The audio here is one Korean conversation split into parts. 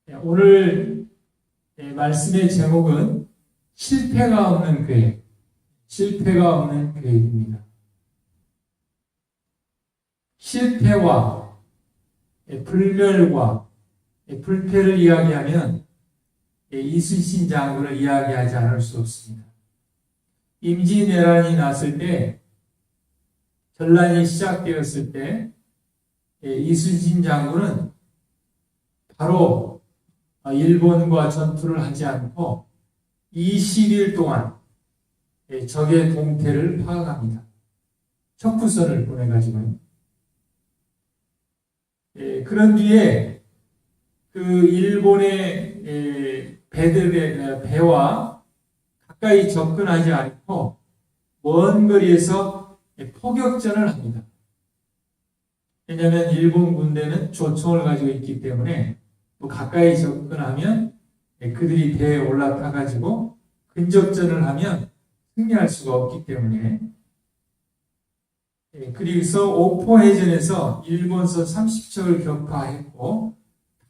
오늘 말씀의 제목은 실패가 없는 계획, 실패가 없는 계획입니다. 실패와 불멸과 불패를 이야기하면 이순신 장군을 이야기하지 않을 수 없습니다. 임진왜란이 났을 때, 전란이 시작되었을 때 이순신 장군은 바로 일본과 전투를 하지 않고 20일 동안 적의 동태를 파악합니다. 척부선을 보내가지고요. 그런 뒤에 그 일본의 배와 가까이 접근하지 않고 먼 거리에서 포격전을 합니다. 왜냐하면 일본 군대는 조총을 가지고 있기 때문에 또 가까이 접근하면 그들이 배에 올라타가지고 근접전을 하면 승리할 수가 없기 때문에, 그리고서 오포해전에서 일본선 30척을 격파했고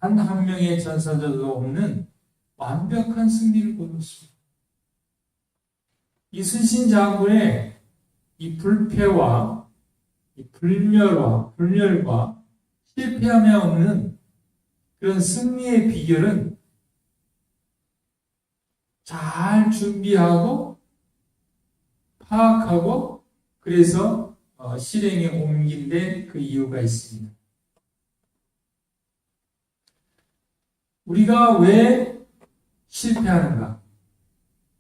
단 한 명의 전사자도 없는 완벽한 승리를 거뒀습니다. 이순신 장군의 이 불패와 이 불멸과 실패함에 없는 그런 승리의 비결은 잘 준비하고 파악하고 그래서 실행에 옮긴 데 그 이유가 있습니다. 우리가 왜 실패하는가?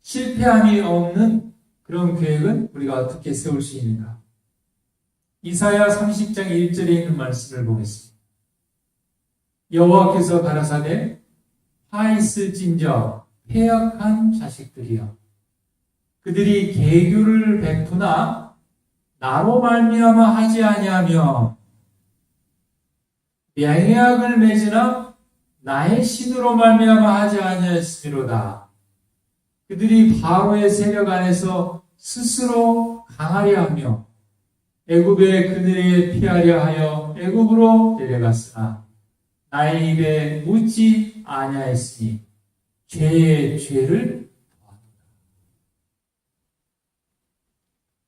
실패함이 없는 그런 계획은 우리가 어떻게 세울 수 있는가? 이사야 30장 1절에 있는 말씀을 보겠습니다. 여호와께서 가라사대 화 있을진저 패역한 자식들이여, 그들이 계교를 베푸나 나로 말미암아 하지 아니하며 맹약을 맺으나 나의 신으로 말미암아 하지 아니하였으미로다. 그들이 바로의 세력 안에서 스스로 강하려 하며 애굽의 그늘에 피하려 하여 애굽으로 내려갔으나 나의 입에 묻지 아니하였으니 죄의 죄를 더하노라.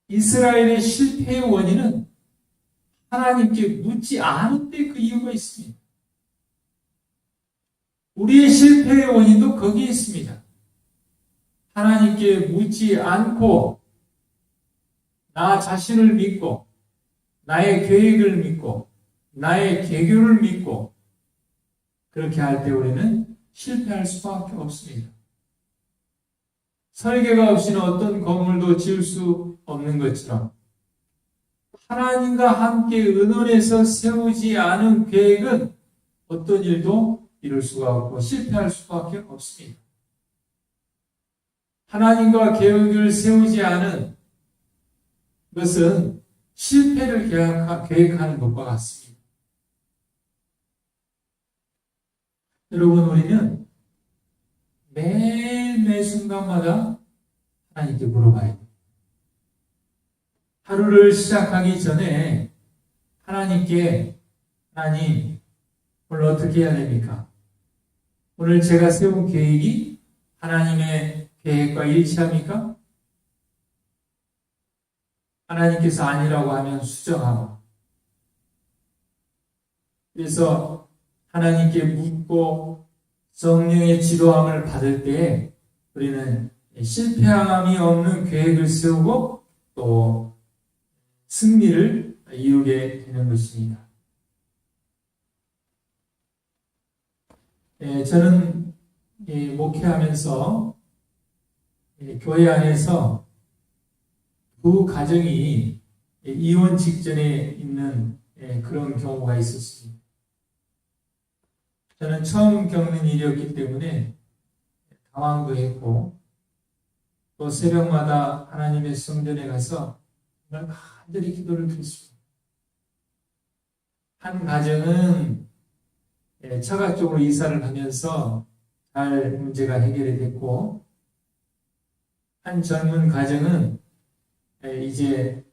이스라엘의 실패의 원인은 하나님께 묻지 않은 데 그 이유가 있습니다. 우리의 실패의 원인도 거기에 있습니다. 하나님께 묻지 않고 나 자신을 믿고 나의 계획을 믿고 나의 계교를 믿고 그렇게 할 때 우리는 실패할 수밖에 없습니다. 설계가 없이는 어떤 건물도 지을 수 없는 것처럼 하나님과 함께 의논해서 세우지 않은 계획은 어떤 일도 이룰 수가 없고 실패할 수밖에 없습니다. 하나님과 계획을 세우지 않은 것은 실패를 계획하는 것과 같습니다. 여러분, 우리는 매 순간마다 하나님께 물어봐야 돼요. 하루를 시작하기 전에 하나님께, 하나님, 오늘 어떻게 해야 됩니까? 오늘 제가 세운 계획이 하나님의 계획과 일치합니까? 하나님께서 아니라고 하면 수정하고, 그래서 하나님께 묻고 성령의 지도함을 받을 때에 우리는 실패함이 없는 계획을 세우고 또 승리를 이루게 되는 것입니다. 저는 목회하면서 교회 안에서 두 가정이 이혼 직전에 있는 그런 경우가 있었습니다. 저는 처음 겪는 일이었기 때문에 당황도 했고 또 새벽마다 하나님의 성전에 가서 정말 간절히 기도를 드렸습니다. 한 가정은 처가 쪽으로 이사를 하면서 잘 문제가 해결이 됐고 한 젊은 가정은 이제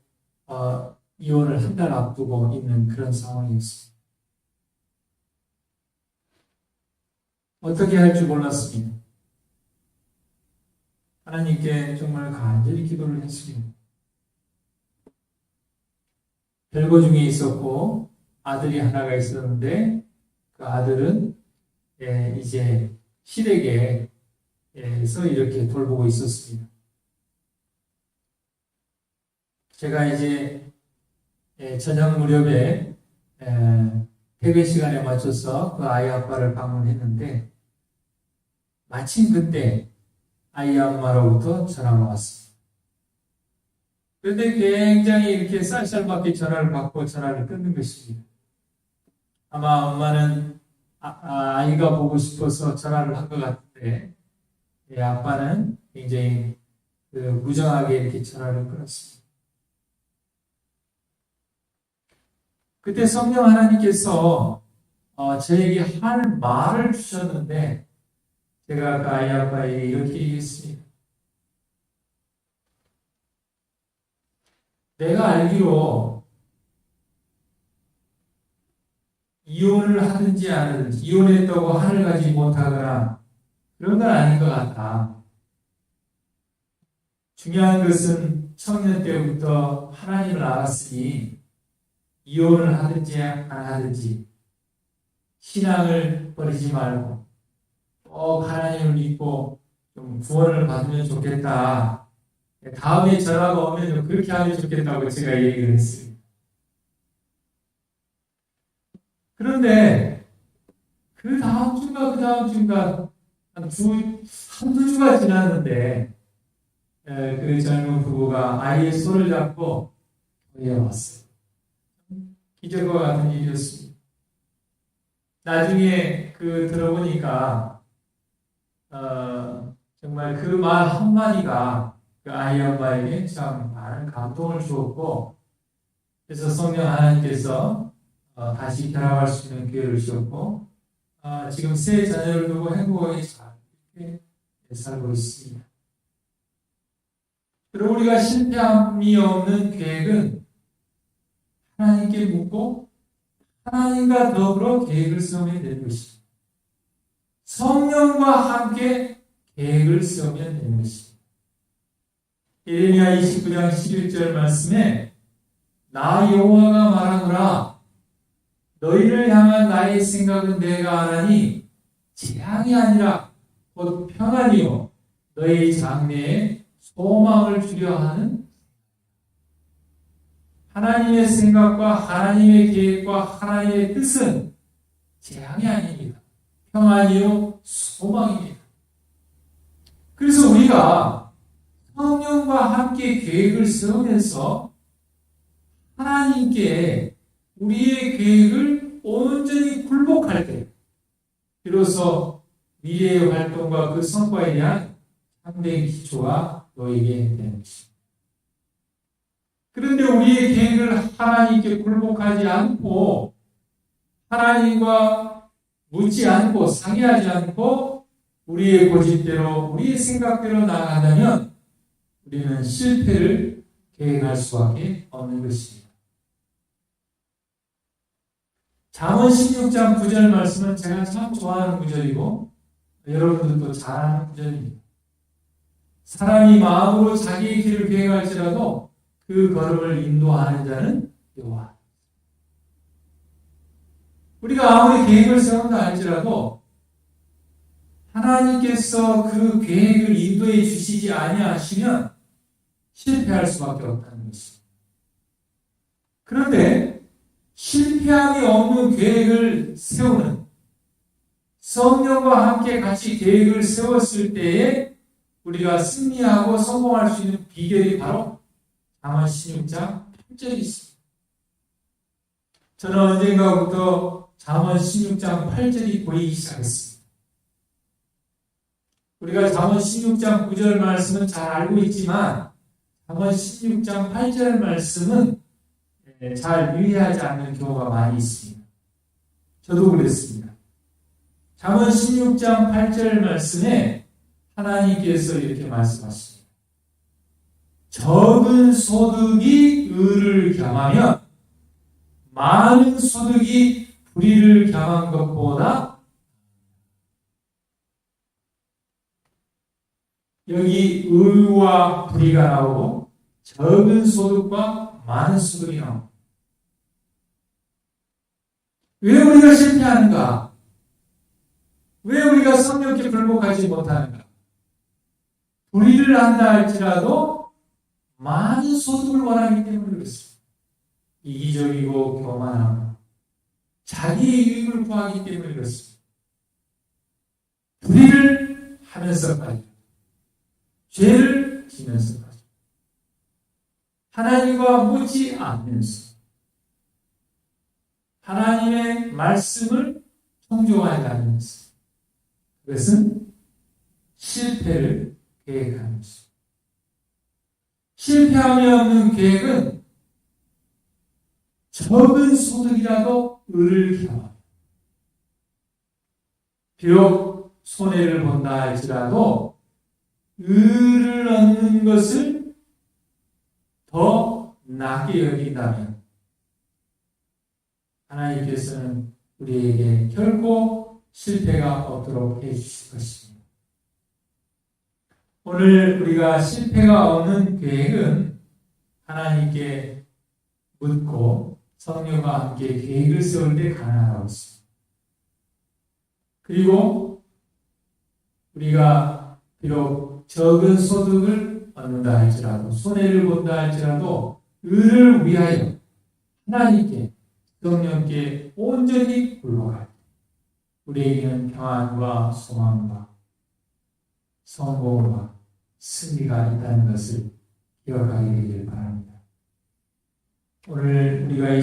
이혼을 한 달 앞두고 있는 그런 상황이었습니다. 어떻게 할 줄 몰랐습니다. 하나님께 정말 간절히 기도를 했습니다. 별거 중에 있었고 아들이 하나가 있었는데 그 아들은 이제 시댁에서 이렇게 돌보고 있었습니다. 제가 이제 저녁 무렵에 퇴근 시간에 맞춰서 그 아이 아빠를 방문했는데 마침 그때 아이 엄마로부터 전화가 왔습니다. 그런데 굉장히 이렇게 쌀쌀맞게 전화를 받고 전화를 끊는 것입니다. 아마 엄마는 아이가 보고 싶어서 전화를 한 것 같은데 아빠는 굉장히 무정하게 이렇게 전화를 끊었습니다. 그때 성령 하나님께서 저에게 할 말을 주셨는데 제가 그 아이 아빠에게 이렇게 얘기했습니다. 내가 알기로 이혼을 하든지 안 하든지 이혼했다고 하늘 가지 못하거나 그런 건 아닌 것 같다. 중요한 것은 청년 때부터 하나님을 알았으니 이혼을 하든지 안 하든지 신앙을 버리지 말고 꼭 하나님을 믿고 좀 구원을 받으면 좋겠다. 다음에 전화가 오면 그렇게 하면 좋겠다고 제가 얘기를 했습니다. 그런데 그 다음 주가 한두 주가 지났는데 그 젊은 부부가 아이의 손을 잡고 교회에 왔어요. 기적과 같은 일이었습니다. 나중에 들어보니까 정말 그 말 한마디가 그 아이 엄마에게 참 많은 감동을 주었고 그래서 성령 하나님께서 다시 결합할 수 있는 기회를 주었고 지금 새 자녀를 두고 행복하게 잘 이렇게 살고 있습니다. 그리고 우리가 실패함이 없는 계획은 하나님께 묻고 하나님과 더불어 계획을 세우면 되는 것입니다. 성령과 함께 계획을 세우면 되는 것입니다. 예레미야 29장 11절 말씀에 나 여호와가 말하노라 너희를 향한 나의 생각은 내가 아나니 재앙이 아니라 곧 평안이요 너희 장래에 소망을 주려 하는 하나님의 생각과 하나님의 계획과 하나님의 뜻은 재앙이 아닙니다. 평안이요 소망입니다. 그래서 우리가 성령과 함께 계획을 세우면서 하나님께 우리의 계획을 온전히 굴복할 때 비로소 미래의 활동과 그 성과에 대한 참된 기초가 너에게 되는 것입니다. 그런데 우리의 계획을 하나님께 굴복하지 않고 하나님과 묻지 않고 상의하지 않고 우리의 고집대로 우리의 생각대로 나아가다면 우리는 실패를 계획할 수밖에 없는 것입니다. 잠언 16장 9절 말씀은 제가 참 좋아하는 구절이고 여러분들도 잘 아는 구절입니다. 사람이 마음으로 자기의 길을 계획할지라도 그 걸음을 인도하는 자는 여호와. 우리가 아무리 계획을 세운다 할지라도 하나님께서 그 계획을 인도해 주시지 아니하시면 실패할 수밖에 없다는 것입니다. 그런데 실패함이 없는 계획을 세우는 성령과 함께 같이 계획을 세웠을 때에 우리가 승리하고 성공할 수 있는 비결이 바로 잠언 16장 8절이 있습니다. 저는 언젠가부터 잠언 16장 8절이 보이기 시작했습니다. 우리가 잠언 16장 9절 말씀은 잘 알고 있지만 잠언 16장 8절 말씀은 잘 이해하지 않는 경우가 많이 있습니다. 저도 그랬습니다. 잠언 16장 8절 말씀에 하나님께서 이렇게 말씀하십니다. 적은 소득이 의를 겸하면 많은 소득이 불의를 겸한 것보다 여기 의와 불의가 나오고 적은 소득과 많은 소득이 나옵니다. 왜 우리가 실패하는가? 왜 우리가 성령께 굴복하지 못하는가? 불의를 한다 할지라도 많은 소득을 원하기 때문에 그렇습니다. 이기적이고 교만하고 자기의 유익을 구하기 때문에 그렇습니다. 불의를 하면서까지 죄를 지면서까지 하나님과 묻지 않으면서 하나님의 말씀을 청종하지 않으면서 그것은 실패를 계획하는 것입니다. 실패함이 없는 계획은 적은 소득이라도 의를 기합합니다. 비록 손해를 본다 할지라도 의를 얻는 것을 더 낫게 여긴다면 하나님께서는 우리에게 결코 실패가 없도록 해주실 것입니다. 오늘 우리가 실패가 없는 계획은 하나님께 묻고 성령과 함께 계획을 세울 때 가능하고 있습니다. 그리고 우리가 비록 적은 소득을 얻는다 할지라도 손해를 본다 할지라도 의를 위하여 하나님께 성령께 온전히 굴복할 때 우리에게는 평안과 소망과 성공과 승리가 있다는 것을 기억하게 되길 바랍니다. 오늘 우리가